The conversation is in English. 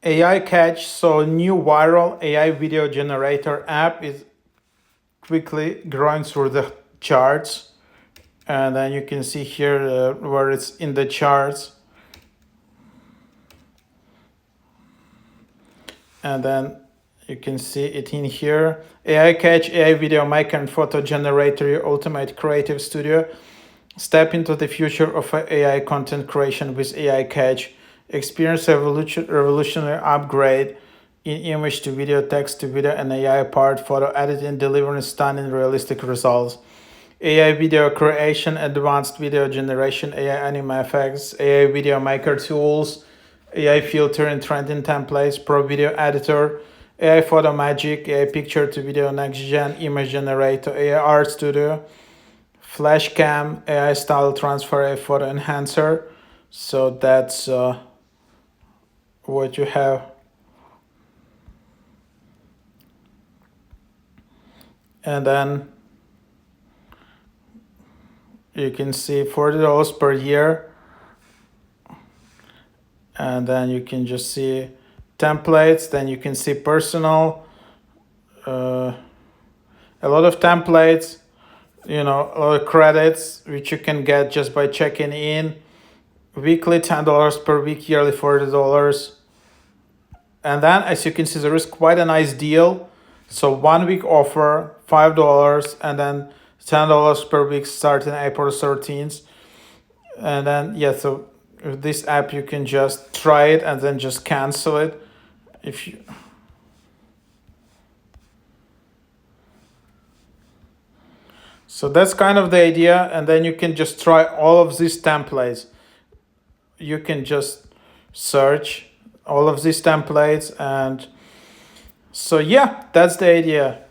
AI Catch, so new viral AI video generator app is quickly growing through the charts. And then you can see here where it's in the charts. And then you can see it in here. AI Catch, AI video maker and photo generator, your ultimate creative studio. Step into the future of AI content creation with AI Catch. Experience a revolutionary upgrade in image to video, text to video, and AI-powered photo editing, delivering stunning, realistic results. AI video creation, advanced video generation, AI anime effects, AI video maker tools, AI filter and trending templates, pro video editor, AI photo magic, AI picture to video next gen image generator, AI art studio, flash cam, AI style transfer, AI photo enhancer. So that's what you have. And then you can see $40 per year. And then you can just see templates. Then you can see personal, a lot of templates, a lot of credits, which you can get just by checking in. Weekly $10 per week, yearly $40. And then as you can see, there is quite a nice deal. So 1 week offer, $5, and then $10 per week starting April 13th. And then, so with this app, you can just try it and then just cancel it. So that's kind of the idea. And then you can just try all of these templates. You can just search all of these templates. And so, that's the idea.